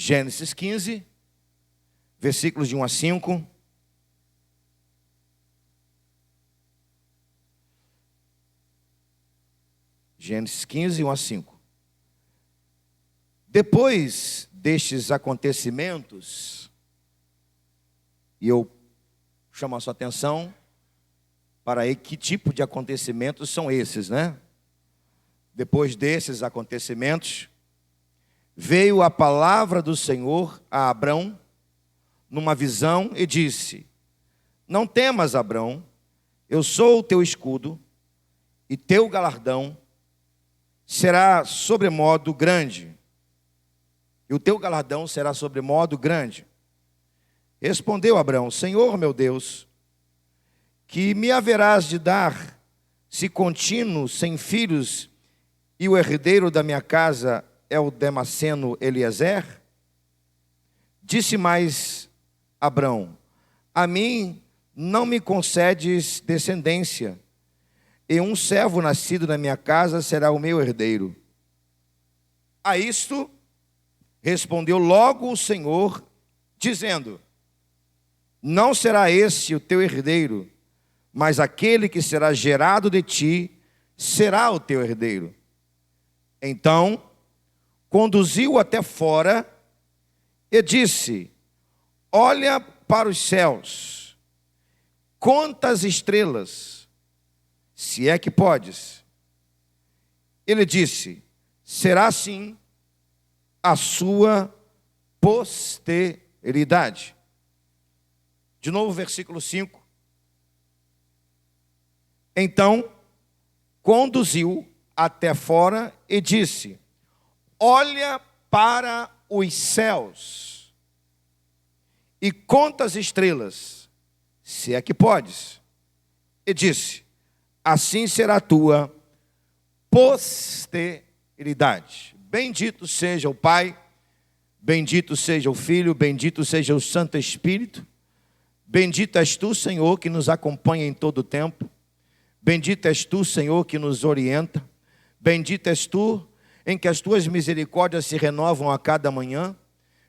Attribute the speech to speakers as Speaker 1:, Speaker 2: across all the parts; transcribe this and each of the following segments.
Speaker 1: Gênesis 15, versículos de 1 a 5. Gênesis 15, 1 a 5. Depois destes acontecimentos, e eu chamo a sua atenção para aí que tipo de acontecimentos são esses, né? Depois desses acontecimentos, veio a palavra do Senhor a Abrão numa visão e disse: não temas, Abrão, eu sou o teu escudo, e teu galardão será sobremodo grande. E o teu galardão será sobremodo grande. Respondeu Abrão: Senhor meu Deus, que me haverás de dar, se contínuo, sem filhos, e o herdeiro da minha casa é o Damasceno Eliezer? Disse mais Abrão: a mim não me concedes descendência, e um servo nascido na minha casa será o meu herdeiro. A isto respondeu logo o Senhor, dizendo: não será esse o teu herdeiro, mas aquele que será gerado de ti será o teu herdeiro. Então conduziu até fora e disse: olha para os céus, conta as estrelas, se é que podes. Ele disse: será assim a sua posteridade. De novo, versículo 5. Então conduziu até fora e disse: olha para os céus e conta as estrelas, se é que podes. E disse: assim será a tua posteridade. Bendito seja o Pai, bendito seja o Filho, bendito seja o Santo Espírito. Bendito és tu, Senhor, que nos acompanha em todo o tempo. Bendito és tu, Senhor, que nos orienta. Bendito és tu, em que as tuas misericórdias se renovam a cada manhã.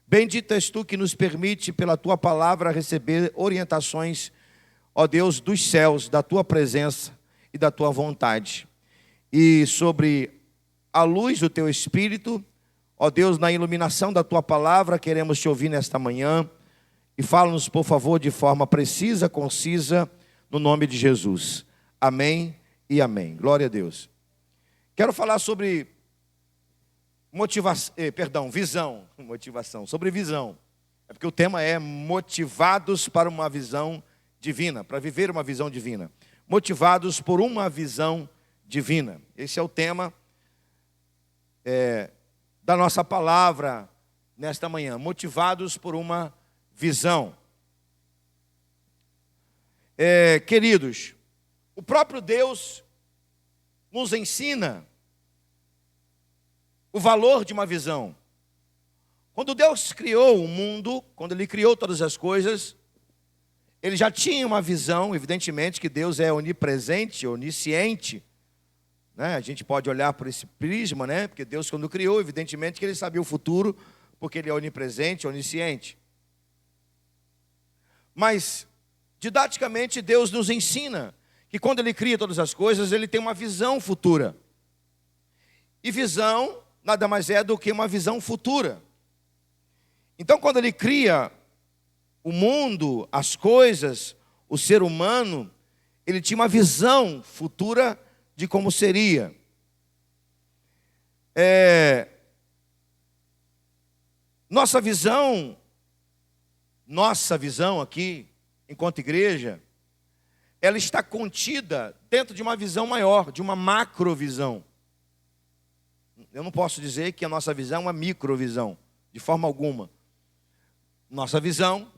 Speaker 1: Bendito és tu, que nos permite, pela tua palavra, receber orientações, ó Deus, dos céus, da tua presença e da tua vontade. E sobre a luz do teu Espírito, ó Deus, na iluminação da tua palavra, queremos te ouvir nesta manhã. E fala-nos, por favor, de forma precisa, concisa, no nome de Jesus. Amém e amém. Glória a Deus. Quero falar sobre visão. Motivação, sobre visão. É porque o tema é motivados para uma visão divina, para viver uma visão divina. Motivados por uma visão divina. Esse é o tema da nossa palavra nesta manhã. Motivados por uma visão. Queridos, o próprio Deus nos ensina o valor de uma visão. Quando Deus criou o mundo, quando Ele criou todas as coisas, Ele já tinha uma visão. Evidentemente que Deus é onipresente, onisciente, né? A gente pode olhar por esse prisma, né? Porque Deus, quando criou, evidentemente que Ele sabia o futuro, porque Ele é onipresente, onisciente. Mas, didaticamente, Deus nos ensina que quando Ele cria todas as coisas, Ele tem uma visão futura. E visão nada mais é do que uma visão futura. Então, quando Ele cria o mundo, as coisas, o ser humano, Ele tinha uma visão futura de como seria. Nossa visão aqui, enquanto igreja, ela está contida dentro de uma visão maior, de uma macrovisão. Eu não posso dizer que a nossa visão é uma microvisão, de forma alguma. Nossa visão,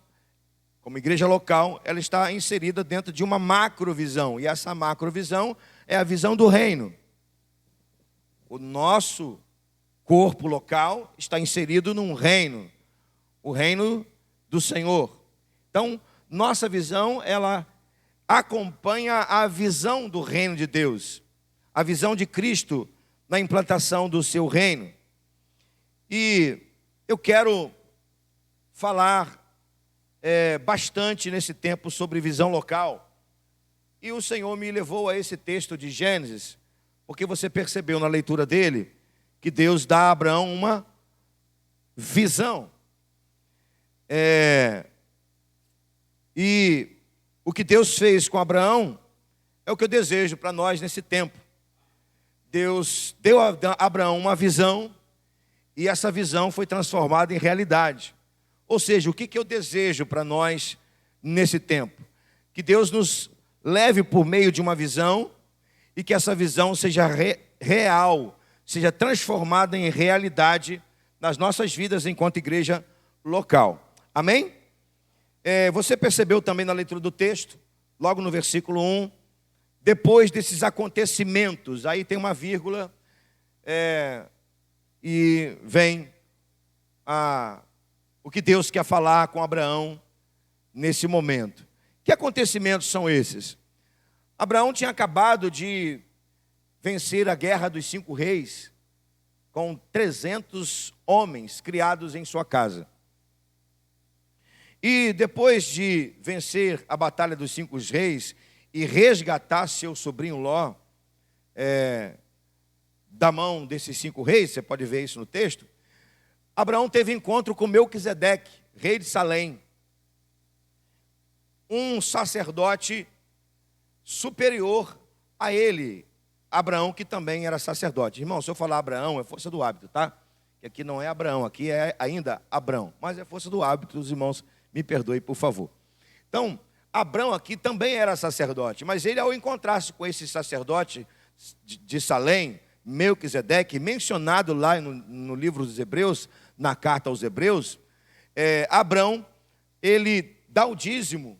Speaker 1: como igreja local, ela está inserida dentro de uma macrovisão. E essa macrovisão é a visão do reino. O nosso corpo local está inserido num reino. O reino do Senhor. Então, nossa visão, ela acompanha a visão do reino de Deus. A visão de Cristo na implantação do seu reino. E eu quero falar bastante nesse tempo sobre visão local. E o Senhor me levou a esse texto de Gênesis, porque você percebeu na leitura dele que Deus dá a Abraão uma visão. E o que Deus fez com Abraão é o que eu desejo para nós nesse tempo. Deus deu a Abraão uma visão e essa visão foi transformada em realidade. Ou seja, o que eu desejo para nós nesse tempo? Que Deus nos leve por meio de uma visão e que essa visão seja real, seja transformada em realidade nas nossas vidas enquanto igreja local. Amém? Você percebeu também na leitura do texto, logo no versículo 1, depois desses acontecimentos, aí tem uma vírgula, e vem o que Deus quer falar com Abraão nesse momento. Que acontecimentos são esses? Abraão tinha acabado de vencer a guerra dos 5 reis com 300 homens criados em sua casa. E depois de vencer a batalha dos 5 reis e resgatar seu sobrinho Ló da mão desses 5 reis, você pode ver isso no texto, Abraão teve encontro com Melquisedeque, rei de Salém, um sacerdote superior a ele, Abraão, que também era sacerdote. Irmão, se eu falar Abraão, é força do hábito, tá? Que aqui não é Abraão, aqui é ainda Abrão, mas é força do hábito, os irmãos me perdoem, por favor. Então, Abrão aqui também era sacerdote, mas ele, ao encontrar-se com esse sacerdote de Salém, Melquisedeque, mencionado lá no livro dos Hebreus, na carta aos Hebreus, Abrão, ele dá o dízimo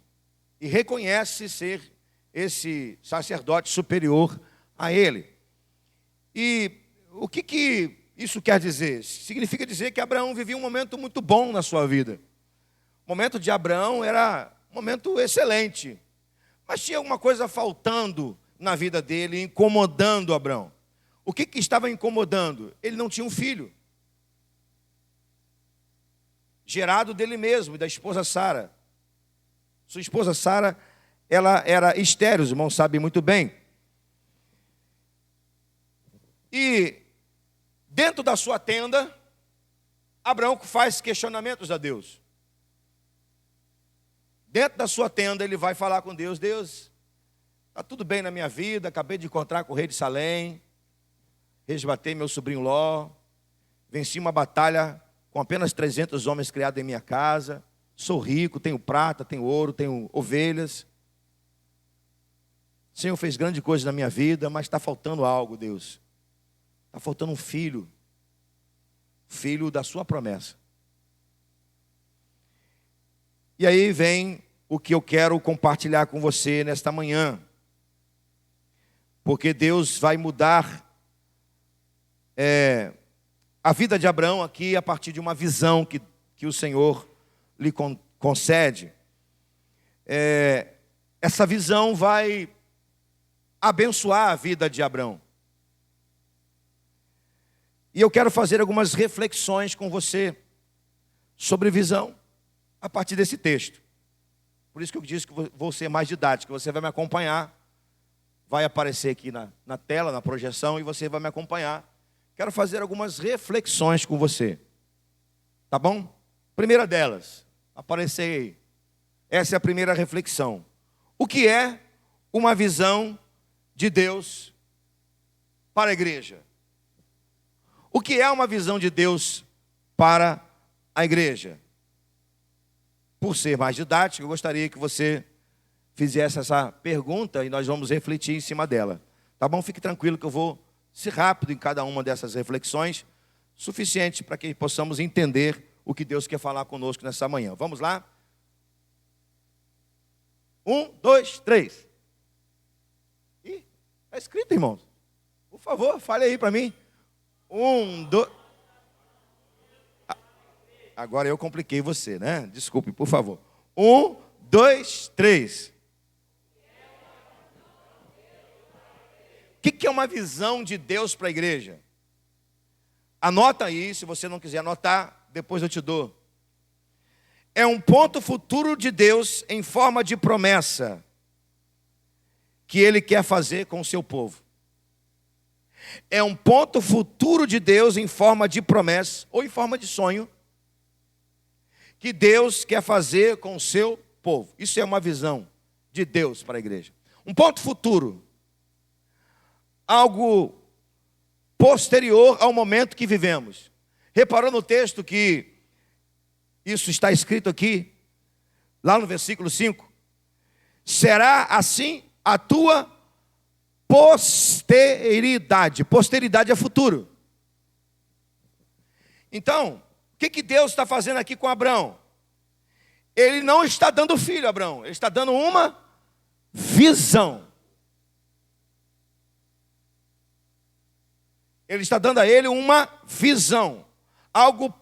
Speaker 1: e reconhece ser esse sacerdote superior a ele. E o que isso quer dizer? Significa dizer que Abraão vivia um momento muito bom na sua vida. O momento de Abraão era um momento excelente, mas tinha alguma coisa faltando na vida dele, incomodando Abraão. O que estava incomodando? Ele não tinha um filho, gerado dele mesmo, da esposa Sara. Sua esposa Sara, ela era estéril, os irmãos sabem muito bem. E dentro da sua tenda, Abraão faz questionamentos a Deus. Dentro da sua tenda, ele vai falar com Deus: Deus, está tudo bem na minha vida, acabei de encontrar com o rei de Salém, resgatei meu sobrinho Ló, venci uma batalha com apenas 300 homens criados em minha casa, sou rico, tenho prata, tenho ouro, tenho ovelhas. O Senhor fez grande coisa na minha vida, mas está faltando algo, Deus. Está faltando um filho, filho da sua promessa. E aí vem o que eu quero compartilhar com você nesta manhã. Porque Deus vai mudar a vida de Abraão aqui a partir de uma visão que o Senhor lhe concede. Essa visão vai abençoar a vida de Abraão. E eu quero fazer algumas reflexões com você sobre visão a partir desse texto. Por isso que eu disse que vou ser mais didático. Você vai me acompanhar, vai aparecer aqui na tela, na projeção, e você vai me acompanhar. Quero fazer algumas reflexões com você. Tá bom? Primeira delas, aparecer aí. Essa é a primeira reflexão. O que é uma visão de Deus para a igreja? O que é uma visão de Deus para a igreja? Por ser mais didático, eu gostaria que você fizesse essa pergunta e nós vamos refletir em cima dela. Tá bom? Fique tranquilo que eu vou ser rápido em cada uma dessas reflexões, suficiente para que possamos entender o que Deus quer falar conosco nessa manhã. Vamos lá? 1, 2, 3. Ih, está escrito, irmãos. Por favor, fale aí para mim. 1, 2. Agora eu compliquei você, né? Desculpe, por favor. 1, 2, 3. O que é uma visão de Deus para a igreja? Anota aí, se você não quiser anotar, depois eu te dou. é um ponto futuro de Deus em forma de promessa que Ele quer fazer com o seu povo. É um ponto futuro de Deus em forma de promessa ou em forma de sonho que Deus quer fazer com o seu povo. Isso é uma visão de Deus para a igreja. Um ponto futuro. Algo posterior ao momento que vivemos. Reparou no texto que isso está escrito aqui, lá no versículo 5? Será assim a tua posteridade. Posteridade é futuro. Então, o que Deus está fazendo aqui com Abraão? Ele não está dando filho a Abraão, ele está dando uma visão. Ele está dando a ele uma visão, algo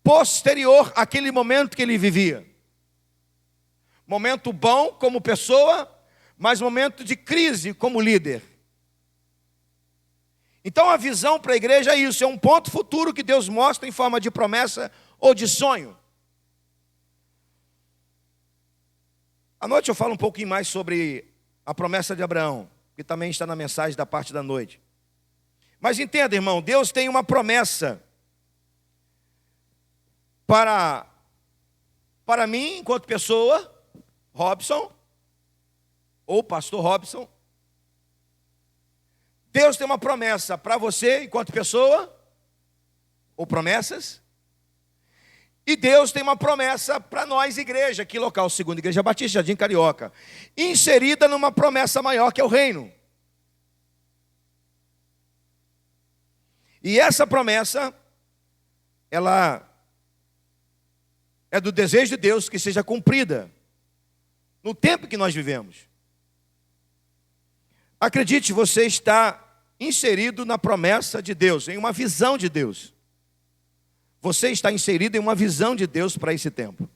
Speaker 1: posterior àquele momento que ele vivia. Momento bom como pessoa, mas momento de crise como líder. Então a visão para a igreja é isso, é um ponto futuro que Deus mostra em forma de promessa ou de sonho. À noite eu falo um pouquinho mais sobre a promessa de Abraão, que também está na mensagem da parte da noite. Mas entenda, irmão, Deus tem uma promessa para mim, enquanto pessoa, Robson, ou pastor Robson. Deus tem uma promessa para você, enquanto pessoa, ou promessas. E Deus tem uma promessa para nós, igreja, aqui local, segunda Igreja Batista, Jardim Carioca, inserida numa promessa maior que é o reino. E essa promessa, ela é do desejo de Deus que seja cumprida no tempo que nós vivemos. Acredite, você está inserido na promessa de Deus, em uma visão de Deus. Você está inserido em uma visão de Deus para esse tempo.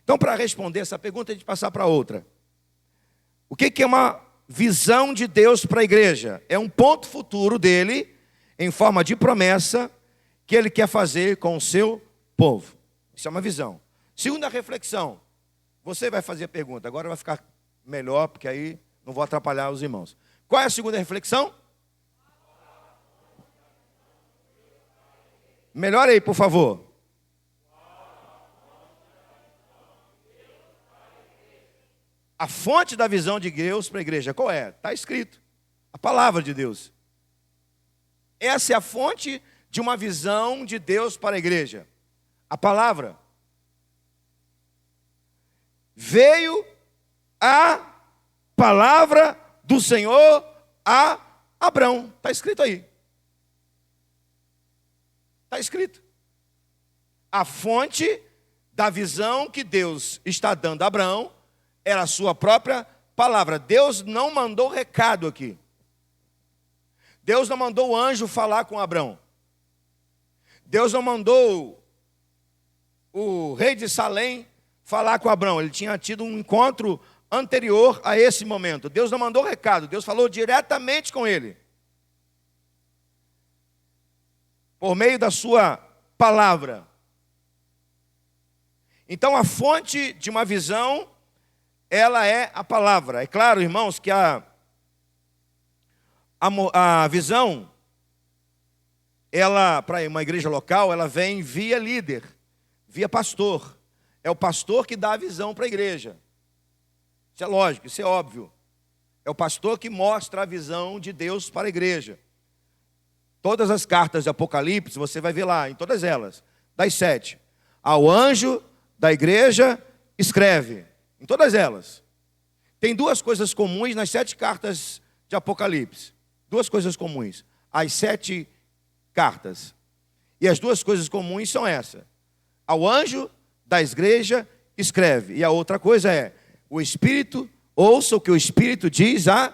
Speaker 1: Então, para responder essa pergunta, a gente passar para outra. O que é uma visão de Deus para a igreja? É um ponto futuro dele, em forma de promessa, que ele quer fazer com o seu povo. Isso é uma visão. Segunda reflexão. Você vai fazer a pergunta, agora vai ficar melhor, porque aí não vou atrapalhar os irmãos. Qual é a segunda reflexão? Melhor aí, por favor. A fonte da visão de Deus para a igreja, qual é? Está escrito. A palavra de Deus. Essa é a fonte de uma visão de Deus para a igreja. A palavra. Veio a palavra do Senhor a Abraão. Está escrito aí. Está escrito. A fonte da visão que Deus está dando a Abraão era a sua própria palavra. Deus não mandou recado aqui. Deus não mandou o anjo falar com Abraão. Deus não mandou o rei de Salém falar com Abraão. Ele tinha tido um encontro anterior a esse momento. Deus não mandou recado. Deus falou diretamente com ele. Por meio da sua palavra. Então a fonte de uma visão, ela é a palavra. É claro, irmãos, que a visão, ela, para uma igreja local, ela vem via líder, via pastor. É o pastor que dá a visão para a igreja. Isso é lógico, isso é óbvio. É o pastor que mostra a visão de Deus para a igreja. Todas as cartas de Apocalipse, você vai ver lá, em todas elas, das 7. Ao anjo da igreja, escreve. Em todas elas. Tem duas coisas comuns nas 7 cartas de Apocalipse. Duas coisas comuns. As 7 cartas. E as duas coisas comuns são essas. Ao anjo da igreja, escreve. E a outra coisa é, o Espírito, ouça o que o Espírito diz à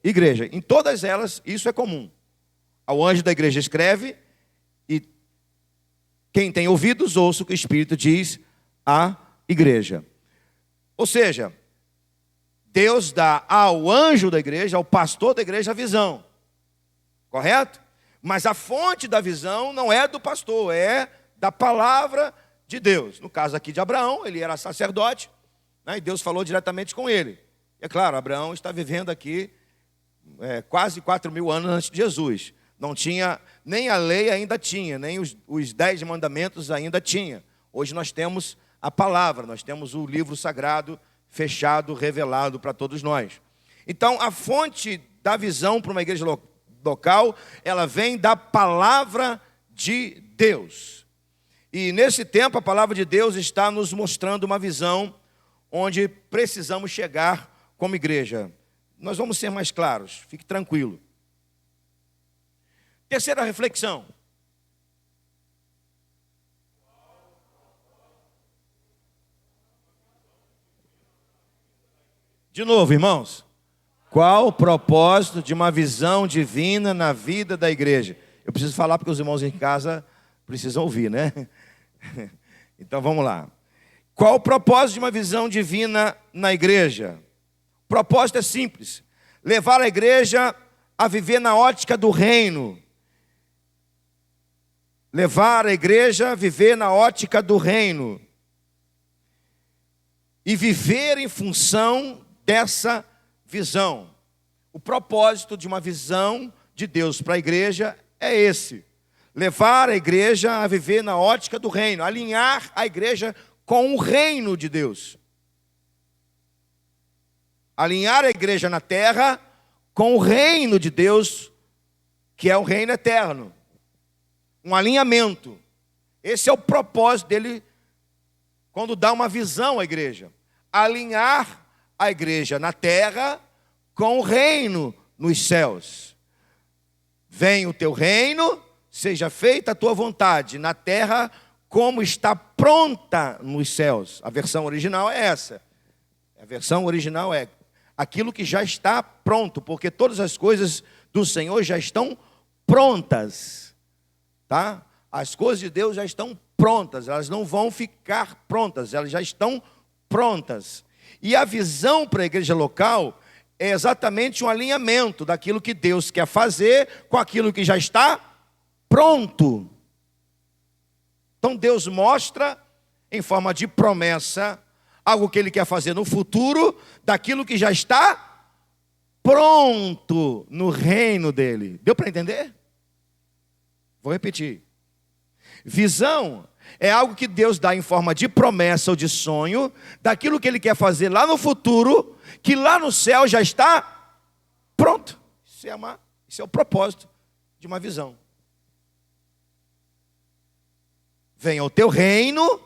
Speaker 1: igreja. Em todas elas, isso é comum. Ao anjo da igreja escreve, e quem tem ouvidos, ouça o que o Espírito diz à igreja. Ou seja, Deus dá ao anjo da igreja, ao pastor da igreja, a visão. Correto? Mas a fonte da visão não é do pastor, é da palavra de Deus. No caso aqui de Abraão, ele era sacerdote, né, e Deus falou diretamente com ele. E é claro, Abraão está vivendo aqui quase 4.000 anos antes de Jesus. Não tinha, nem a lei ainda tinha, nem os 10 mandamentos ainda tinha. Hoje nós temos a palavra, nós temos o livro sagrado fechado, revelado para todos nós. Então, a fonte da visão para uma igreja local, ela vem da palavra de Deus. E nesse tempo, a palavra de Deus está nos mostrando uma visão onde precisamos chegar como igreja. Nós vamos ser mais claros, fique tranquilo. Terceira reflexão. De novo, irmãos. Qual o propósito de uma visão divina na vida da igreja? Eu preciso falar porque os irmãos em casa precisam ouvir, né? Então vamos lá. Qual o propósito de uma visão divina na igreja? O propósito é simples: levar a igreja a viver na ótica do reino. Levar a igreja a viver na ótica do reino. E viver em função dessa visão. O propósito de uma visão de Deus para a igreja é esse: levar a igreja a viver na ótica do reino, alinhar a igreja com o reino de Deus. Alinhar a igreja na terra com o reino de Deus, que é o reino eterno. Um alinhamento. Esse é o propósito dele quando dá uma visão à igreja. Alinhar a igreja na terra com o reino nos céus. Venha o teu reino, seja feita a tua vontade, na terra como está pronta nos céus. A versão original é essa. A versão original é aquilo que já está pronto, porque todas as coisas do Senhor já estão prontas. Tá? As coisas de Deus já estão prontas, elas não vão ficar prontas, elas já estão prontas. E a visão para a igreja local é exatamente um alinhamento daquilo que Deus quer fazer com aquilo que já está pronto. Então Deus mostra em forma de promessa algo que Ele quer fazer no futuro, daquilo que já está pronto no reino dEle. Deu para entender? Vou repetir. Visão é algo que Deus dá em forma de promessa ou de sonho, daquilo que Ele quer fazer lá no futuro, que lá no céu já está pronto. Isso é o propósito de uma visão. Venha o teu reino,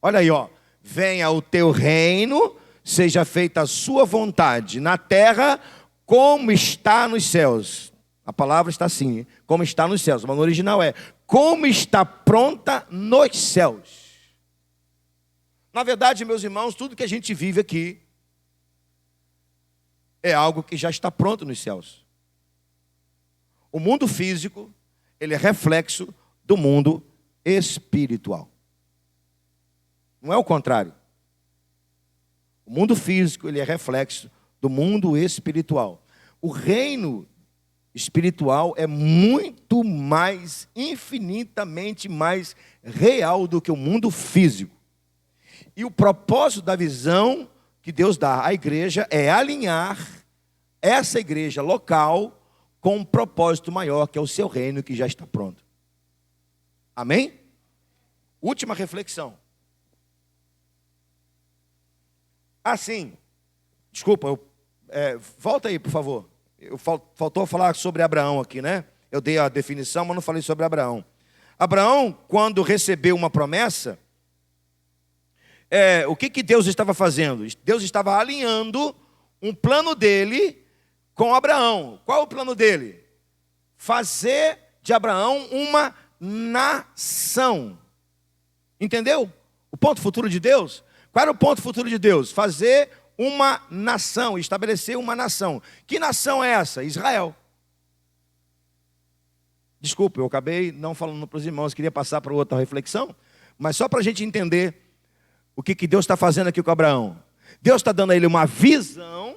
Speaker 1: olha aí, ó. Venha o teu reino, seja feita a sua vontade na terra, como está nos céus. A palavra está assim, como está nos céus. Mas no original é, como está pronta nos céus. Na verdade, meus irmãos, tudo que a gente vive aqui é algo que já está pronto nos céus. O mundo físico, ele é reflexo do mundo espiritual. Não é o contrário. O mundo físico, ele é reflexo do mundo espiritual. O reino espiritual é muito mais, infinitamente mais real do que o mundo físico. E o propósito da visão que Deus dá à igreja é alinhar essa igreja local com um propósito maior, que é o seu reino que já está pronto. Amém? Última reflexão. Assim, desculpa, volta aí, por favor. Faltou falar sobre Abraão aqui, né? Eu dei a definição, mas não falei sobre Abraão. Abraão, quando recebeu uma promessa, o que Deus estava fazendo? Deus estava alinhando um plano dele com Abraão. Qual é o plano dele? Fazer de Abraão uma nação. Entendeu? O ponto futuro de Deus? Qual era o ponto futuro de Deus? Fazer uma nação, estabelecer uma nação. Que nação é essa? Israel. Desculpa, eu acabei não falando para os irmãos, queria passar para outra reflexão, mas só para a gente entender o que Deus está fazendo aqui com Abraão. Deus está dando a ele uma visão,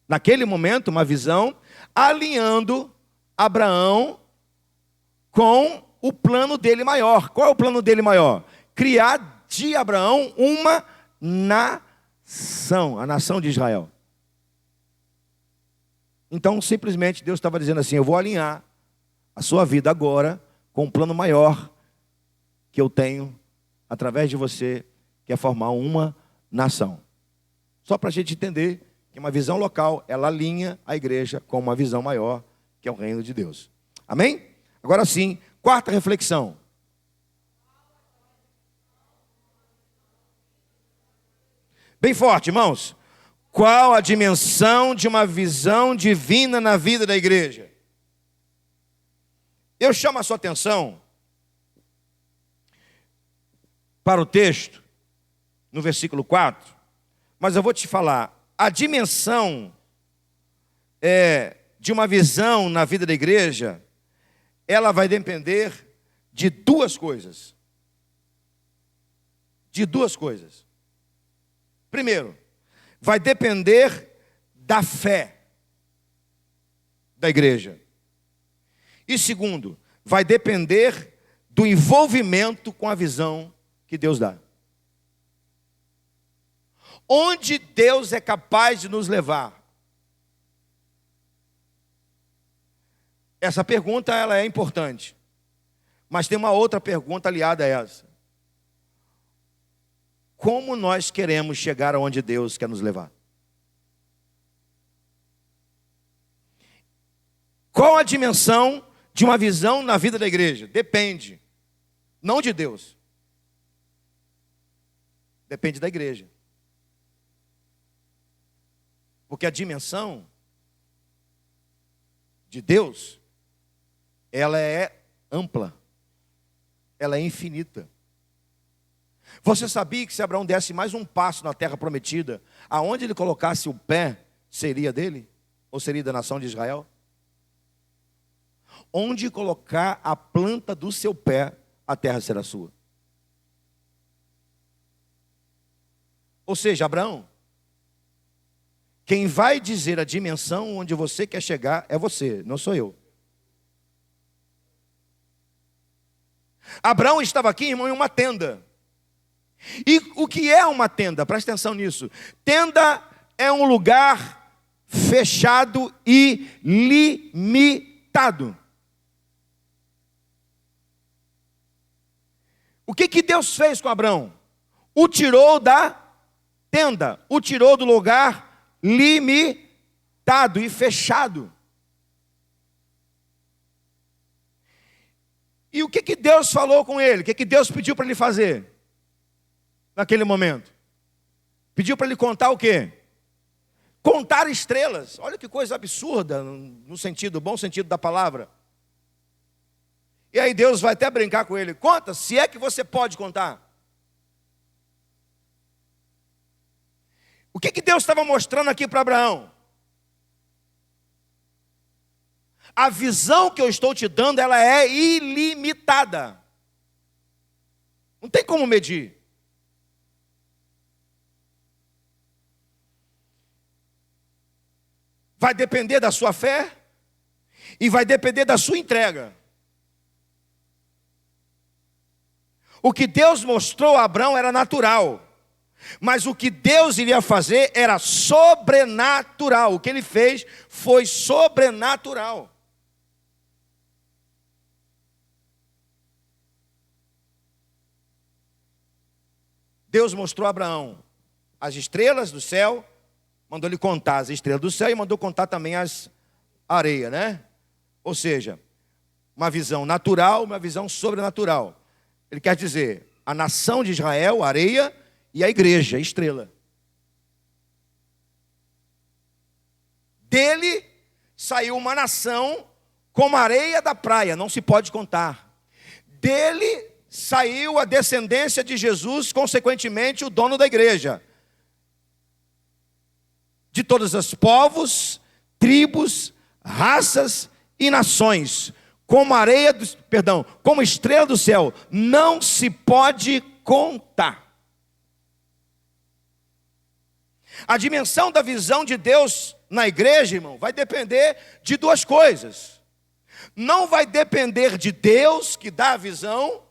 Speaker 1: naquele momento, uma visão, alinhando Abraão com o plano dele maior. Qual é o plano dele maior? criar de Abraão uma nação, a nação de Israel. Então, simplesmente, Deus estava dizendo assim: eu vou alinhar a sua vida agora com um plano maior que eu tenho através de você, que é formar uma nação. Só para a gente entender que uma visão local, ela alinha a igreja com uma visão maior, que é o reino de Deus. Amém? Agora sim, quarta reflexão. Bem forte, irmãos. Qual a dimensão de uma visão divina na vida da igreja? Eu chamo a sua atenção para o texto, no versículo 4, mas eu vou te falar, a dimensão de uma visão na vida da igreja, ela vai depender de duas coisas. De duas coisas. Primeiro, vai depender da fé da igreja. E segundo, vai depender do envolvimento com a visão que Deus dá. Onde Deus é capaz de nos levar? Essa pergunta ela é importante. Mas tem uma outra pergunta aliada a essa. Como nós queremos chegar aonde Deus quer nos levar? Qual a dimensão de uma visão na vida da igreja? Depende, não de Deus. Depende da igreja. Porque a dimensão de Deus, ela é ampla, ela é infinita. Você sabia que se Abraão desse mais um passo na terra prometida, aonde ele colocasse o pé, seria dele? Ou seria da nação de Israel? Onde colocar a planta do seu pé, a terra será sua. Ou seja, Abraão, quem vai dizer a dimensão onde você quer chegar é você, não sou eu. Abraão estava aqui, irmão, em uma tenda. E o que é uma tenda? Presta atenção nisso. Tenda é um lugar fechado e limitado. O que Deus fez com Abraão? O tirou da tenda, o tirou do lugar limitado e fechado. E o que Deus falou com ele? O que Deus pediu para ele fazer naquele momento? Pediu para ele contar o quê? Contar estrelas. Olha que coisa absurda, no sentido, bom sentido da palavra. E aí Deus vai até brincar com ele. Conta, se é que você pode contar. O que Deus estava mostrando aqui para Abraão? A visão que eu estou te dando, ela é ilimitada. Não tem como medir. Vai depender da sua fé e vai depender da sua entrega. O que Deus mostrou a Abraão era natural. Mas o que Deus iria fazer era sobrenatural. O que ele fez foi sobrenatural. Deus mostrou a Abraão as estrelas do céu, mandou ele contar as estrelas do céu e mandou contar também as areias, né? Ou seja, uma visão natural, uma visão sobrenatural. Ele quer dizer, a nação de Israel, a areia, e a igreja, a estrela. Dele saiu uma nação como a areia da praia, não se pode contar. Dele saiu a descendência de Jesus, consequentemente o dono da igreja. De todos os povos, tribos, raças e nações, como areia, como estrela do céu, não se pode contar. A dimensão da visão de Deus na igreja, irmão, vai depender de duas coisas. Não vai depender de Deus que dá a visão,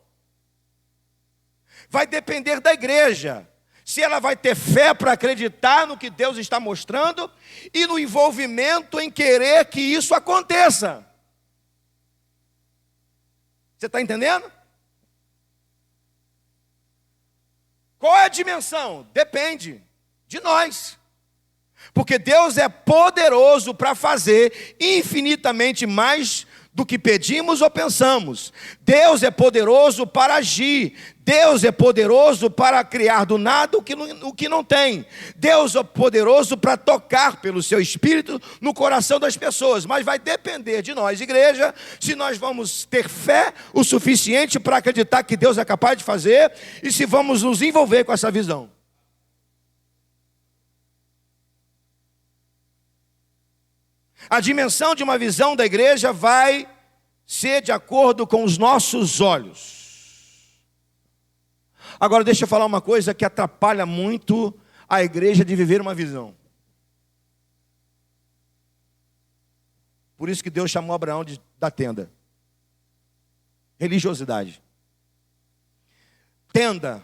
Speaker 1: vai depender da igreja. Se ela vai ter fé para acreditar no que Deus está mostrando e no envolvimento em querer que isso aconteça. Você está entendendo? Qual é a dimensão? Depende de nós. Porque Deus é poderoso para fazer infinitamente mais do que pedimos ou pensamos. Deus é poderoso para agir. Deus é poderoso para criar do nada o que não tem. Deus é poderoso para tocar pelo seu Espírito no coração das pessoas. Mas vai depender de nós, igreja, se nós vamos ter fé o suficiente para acreditar que Deus é capaz de fazer e se vamos nos envolver com essa visão. A dimensão de uma visão da igreja vai ser de acordo com os nossos olhos. Agora deixa eu falar uma coisa que atrapalha muito a igreja de viver uma visão. Por isso que Deus chamou Abraão da tenda. Religiosidade. Tenda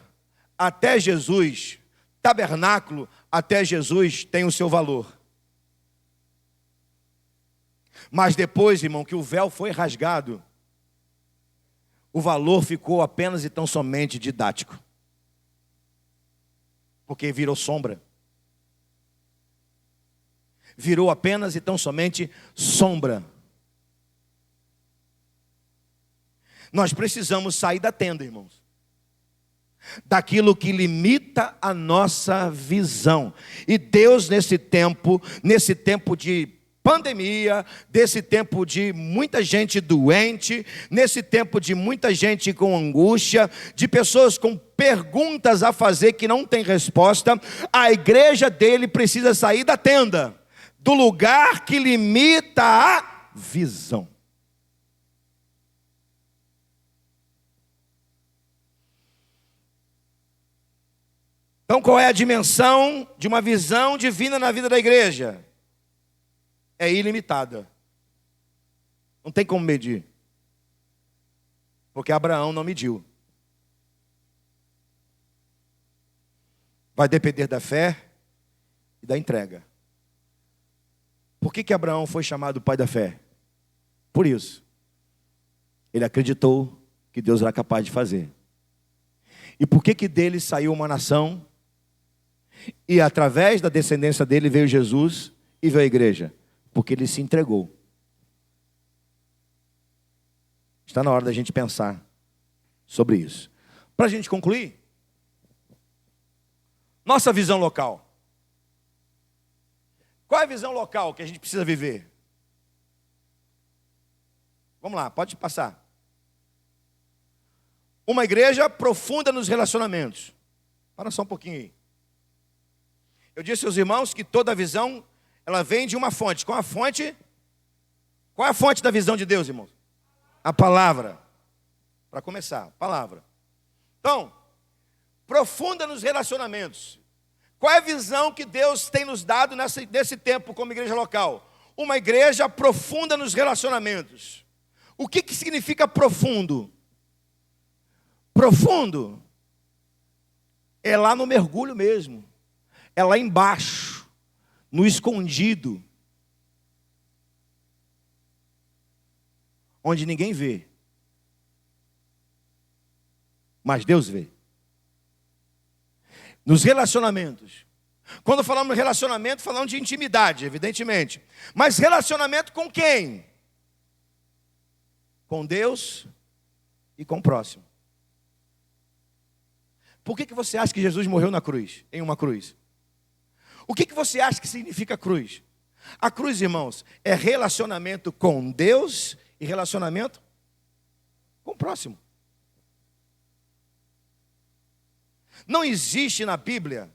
Speaker 1: até Jesus, tabernáculo até Jesus tem o seu valor. Mas depois, irmão, que o véu foi rasgado, o valor ficou apenas e tão somente didático. Porque virou sombra. Virou apenas e tão somente sombra. Nós precisamos sair da tenda, irmãos. Daquilo que limita a nossa visão. E Deus nesse tempo de pandemia, desse tempo de muita gente doente, nesse tempo de muita gente com angústia, de pessoas com perguntas a fazer que não tem resposta, a igreja dele precisa sair da tenda, do lugar que limita a visão. Então, qual é a dimensão de uma visão divina na vida da igreja? É ilimitada. Não tem como medir. Porque Abraão não mediu. Vai depender da fé e da entrega. Por que Abraão foi chamado pai da fé? Por isso. Ele acreditou que Deus era capaz de fazer. E por que dele saiu uma nação? E através da descendência dele veio Jesus e veio a igreja. Porque ele se entregou. Está na hora da gente pensar sobre isso. Para a gente concluir, nossa visão local. Qual é a visão local que a gente precisa viver? Vamos lá, pode passar. Uma igreja profunda nos relacionamentos. Para só um pouquinho aí. Eu disse aos irmãos que toda visão ela vem de uma fonte. Qual a fonte? Qual é a fonte da visão de Deus, irmãos? A palavra. Para começar, a palavra. Então, profunda nos relacionamentos. Qual é a visão que Deus tem nos dado nesse tempo como igreja local? Uma igreja profunda nos relacionamentos. O que significa profundo? Profundo é lá no mergulho mesmo. É lá embaixo. No escondido, onde ninguém vê, mas Deus vê. Nos relacionamentos, quando falamos de relacionamento, falamos de intimidade, evidentemente, mas relacionamento com quem? Com Deus e com o próximo. Por que você acha que Jesus morreu na cruz, em uma cruz? O que você acha que significa cruz? A cruz, irmãos, é relacionamento com Deus e relacionamento com o próximo. Não existe na Bíblia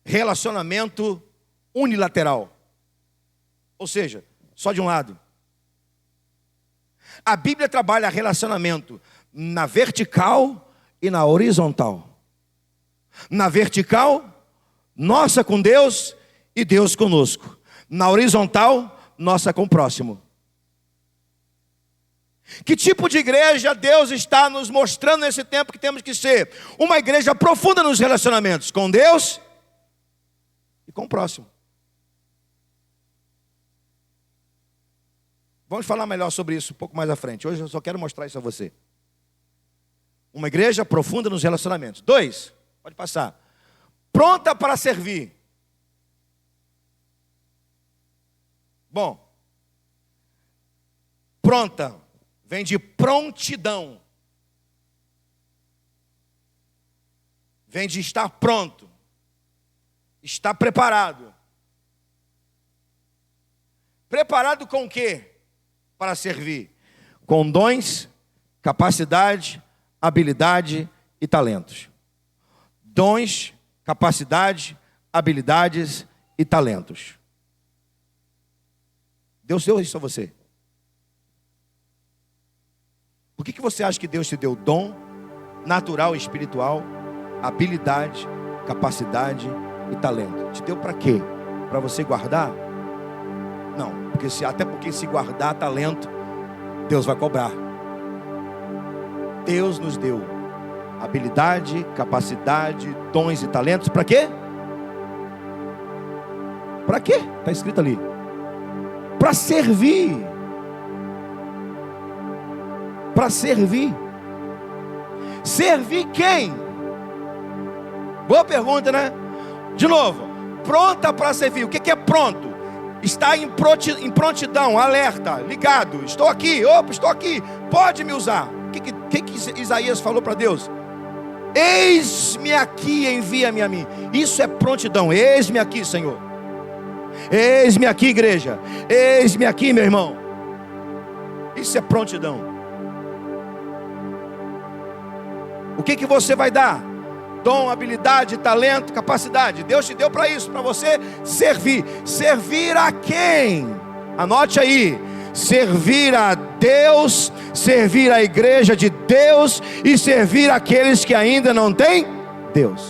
Speaker 1: relacionamento unilateral. Ou seja, só de um lado. A Bíblia trabalha relacionamento na vertical e na horizontal. Na vertical, nossa com Deus e Deus conosco. Na horizontal, nossa com o próximo. Que tipo de igreja Deus está nos mostrando nesse tempo que temos que ser? Uma igreja profunda nos relacionamentos com Deus e com o próximo. Vamos falar melhor sobre isso um pouco mais à frente. Hoje eu só quero mostrar isso a você. Uma igreja profunda nos relacionamentos. 2, pode passar. Pronta para servir. Bom, pronta vem de prontidão. Vem de estar pronto. Estar preparado. Preparado com o quê? Para servir. Com dons, capacidade, habilidade e talentos. Dons, capacidade, habilidades e talentos. Deus deu isso a você. Por que você acha que Deus te deu dom natural e espiritual, habilidade, capacidade e talento? Te deu para quê? Para você guardar? Não, até porque se guardar talento, Deus vai cobrar. Deus nos deu habilidade, capacidade, dons e talentos. Para quê? Para quê? Está escrito ali. Para servir. Para servir. Servir quem? Boa pergunta, né? De novo, pronta para servir. O que é pronto? Está em prontidão, alerta, ligado. Estou aqui, estou aqui. Pode me usar. O que Isaías falou para Deus? Eis-me aqui, envia-me a mim. Isso é prontidão. Eis-me aqui, Senhor. Eis-me aqui, igreja. Eis-me aqui, meu irmão. Isso é prontidão. O que você vai dar? Dom, habilidade, talento, capacidade. Deus te deu para isso, para você servir. Servir a quem? Anote aí. Servir a Deus, servir a igreja de Deus e servir aqueles que ainda não têm Deus.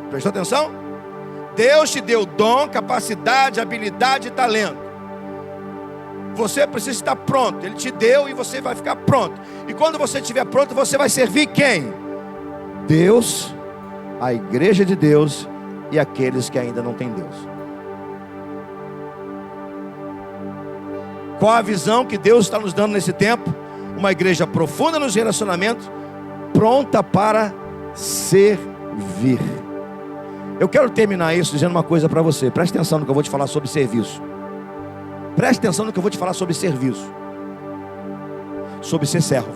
Speaker 1: Prestou atenção? Deus te deu dom, capacidade, habilidade e talento. Você precisa estar pronto. Ele te deu e você vai ficar pronto. E quando você estiver pronto, você vai servir quem? Deus, a igreja de Deus e aqueles que ainda não têm Deus. Qual a visão que Deus está nos dando nesse tempo? Uma igreja profunda nos relacionamentos, pronta para servir. Eu quero terminar isso dizendo uma coisa para você. Preste atenção no que eu vou te falar sobre serviço. Preste atenção no que eu vou te falar sobre serviço. Sobre ser servo.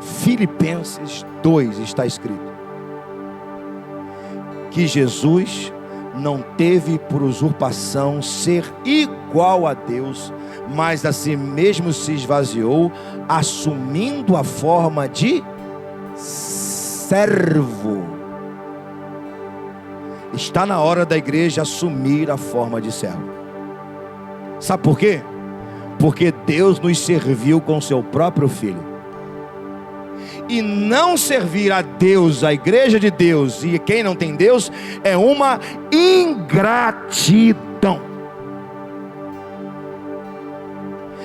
Speaker 1: Filipenses 2 está escrito que Jesus não teve por usurpação ser igual a Deus, mas a si mesmo se esvaziou, assumindo a forma de servo. Está na hora da igreja assumir a forma de servo. Sabe por quê? Porque Deus nos serviu com seu próprio Filho. E não servir a Deus, a igreja de Deus e quem não tem Deus, é uma ingratidão.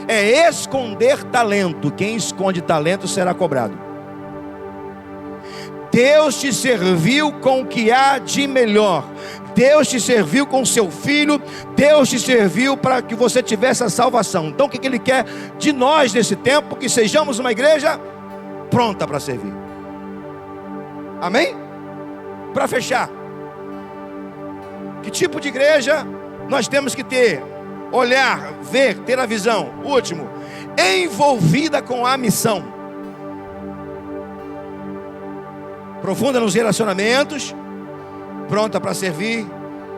Speaker 1: É esconder talento. Quem esconde talento será cobrado. Deus te serviu com o que há de melhor. Deus te serviu com seu Filho. Deus te serviu para que você tivesse a salvação. Então o que Ele quer de nós nesse tempo? Que sejamos uma igreja pronta para servir. Amém? Para fechar, que tipo de igreja nós temos que ter? Olhar, ver, ter a visão. Último, envolvida com a missão. Profunda nos relacionamentos, pronta para servir,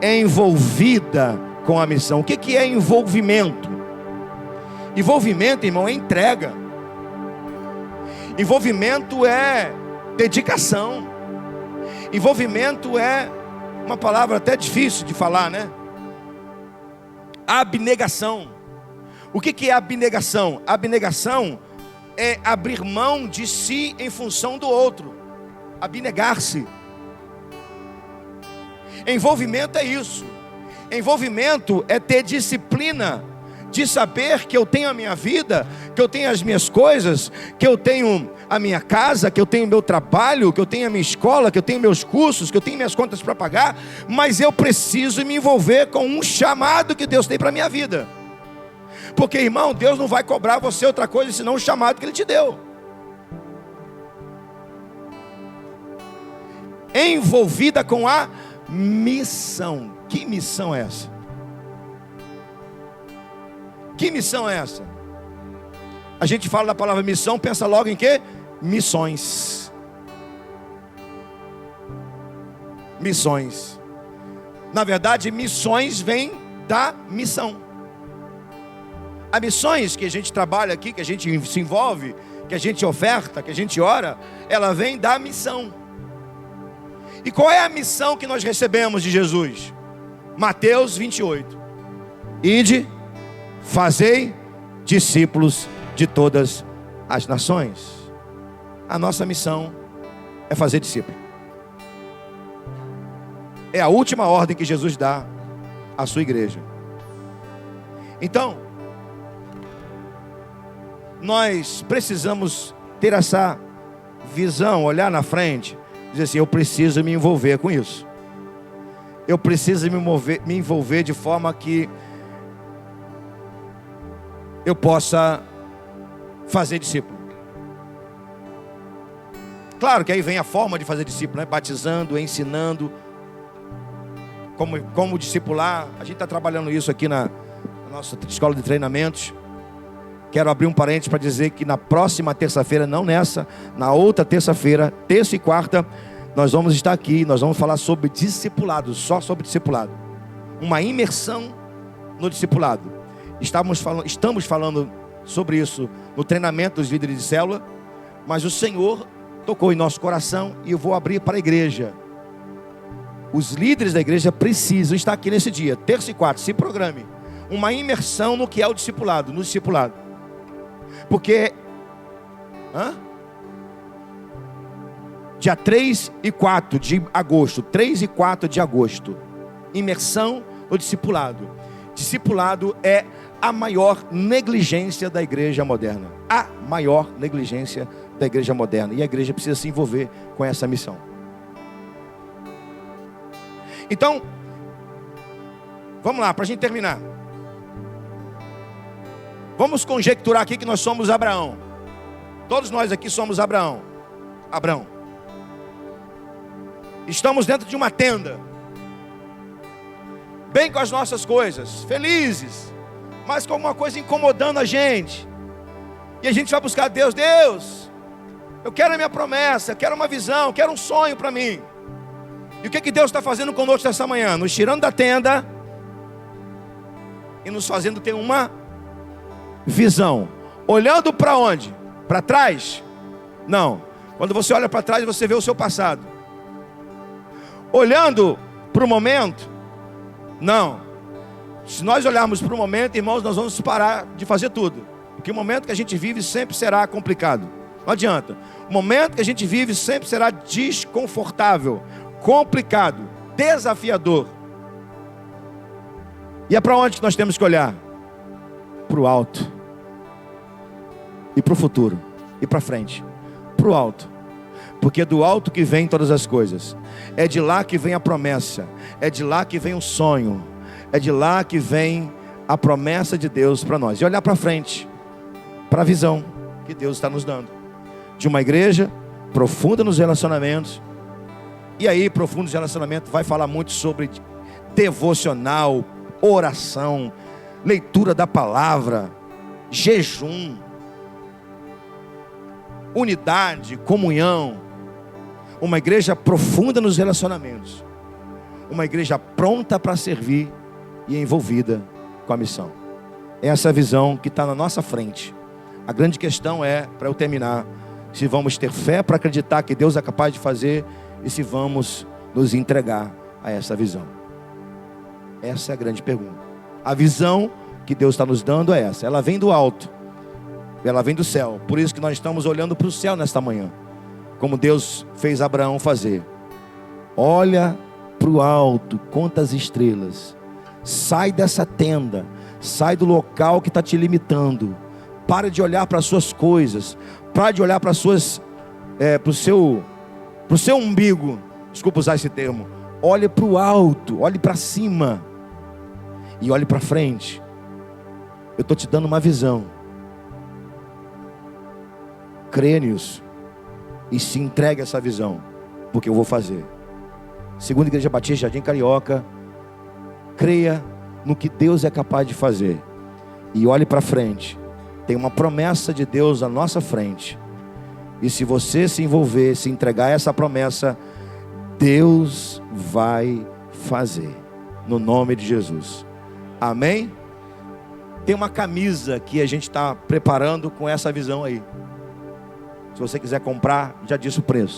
Speaker 1: envolvida com a missão. O que é envolvimento? Envolvimento, irmão, é entrega. Envolvimento é dedicação. Envolvimento é uma palavra até difícil de falar, né? Abnegação. O que é abnegação? Abnegação é abrir mão de si em função do outro. Abnegar-se. Envolvimento é isso. Envolvimento é ter disciplina de saber que eu tenho a minha vida, que eu tenho as minhas coisas, que eu tenho a minha casa, que eu tenho meu trabalho, que eu tenho a minha escola, que eu tenho meus cursos, que eu tenho minhas contas para pagar, mas eu preciso me envolver com um chamado que Deus tem para a minha vida. Porque, irmão, Deus não vai cobrar você outra coisa senão o chamado que Ele te deu. Envolvida com a missão. Que missão é essa? Que missão é essa? A gente fala da palavra missão, pensa logo em quê? Missões. Missões. Na verdade, missões vem da missão. As missões que a gente trabalha aqui, que a gente se envolve, que a gente oferta, que a gente ora, ela vem da missão. E qual é a missão que nós recebemos de Jesus? Mateus 28. Ide, fazei discípulos de todas as nações. A nossa missão é fazer discípulo. É a última ordem que Jesus dá à sua igreja. Então, nós precisamos ter essa visão, olhar na frente, dizer assim: eu preciso me envolver com isso. Eu preciso me envolver de forma que eu possa fazer discípulo. Claro que aí vem a forma de fazer discípulo, né? Batizando, ensinando, como discipular. A gente está trabalhando isso aqui na nossa escola de treinamentos. Quero abrir um parênteses para dizer que na próxima terça-feira, não nessa, na outra terça-feira, terça e quarta, nós vamos estar aqui, nós vamos falar sobre discipulado, só sobre discipulado. Uma imersão no discipulado. Estamos falando sobre isso no treinamento dos líderes de célula, mas o Senhor tocou em nosso coração e eu vou abrir para a igreja. Os líderes da igreja precisam estar aqui nesse dia, terça e quarta, se programe. Uma imersão no que é o discipulado, no discipulado. Porque dia 3 e 4 de agosto, 3 e 4 de agosto, imersão no discipulado. Discipulado é a maior negligência da igreja moderna. A maior negligência da igreja moderna. E a igreja precisa se envolver com essa missão. Então, vamos lá, para a gente terminar. Vamos conjecturar aqui que nós somos Abraão. Todos nós aqui somos Abraão. Estamos dentro de uma tenda, bem com as nossas coisas, felizes, mas com alguma coisa incomodando a gente. E a gente vai buscar Deus. Deus, eu quero a minha promessa, quero uma visão, quero um sonho para mim. E o que Deus está fazendo conosco essa manhã? Nos tirando da tenda e nos fazendo ter uma visão. Olhando para onde? Para trás? Não. Quando você olha para trás, você vê o seu passado. Olhando para o momento? Não. Se nós olharmos para o momento, irmãos, nós vamos parar de fazer tudo. Porque o momento que a gente vive sempre será complicado. Não adianta. O momento que a gente vive sempre será desconfortável, complicado, desafiador. E é para onde que nós temos que olhar? Para o alto. E para o futuro. E para frente. Para o alto. Porque é do alto que vem todas as coisas. É de lá que vem a promessa. É de lá que vem o sonho. É de lá que vem a promessa de Deus para nós. E olhar para frente. Para a visão que Deus está nos dando. De uma igreja profunda nos relacionamentos. E aí, profundo nos relacionamentos, vai falar muito sobre devocional, oração, leitura da palavra, jejum, unidade, comunhão. Uma igreja profunda nos relacionamentos. Uma igreja pronta para servir e envolvida com a missão. Essa é a visão que está na nossa frente. A grande questão é, para eu terminar, se vamos ter fé para acreditar que Deus é capaz de fazer e se vamos nos entregar a essa visão. Essa é a grande pergunta. A visão que Deus está nos dando é essa. Ela vem do alto. Ela vem do céu. Por isso que nós estamos olhando para o céu nesta manhã. Como Deus fez Abraão fazer. Olha para o alto, conta as estrelas. Sai dessa tenda, sai do local que está te limitando. Para de olhar para as suas coisas, para de olhar para as suas, para o seu umbigo. Desculpa usar esse termo. Olhe para o alto, olhe para cima e olhe para frente. Eu estou te dando uma visão. Creia nisso e se entregue a essa visão, porque eu vou fazer. Segunda Igreja Batista Jardim Carioca. Creia no que Deus é capaz de fazer e olhe para frente. Tem uma promessa de Deus à nossa frente, e se você se envolver, se entregar a essa promessa, Deus vai fazer, no nome de Jesus. Amém? Tem uma camisa que a gente está preparando com essa visão aí. Se você quiser comprar, já disse o preço.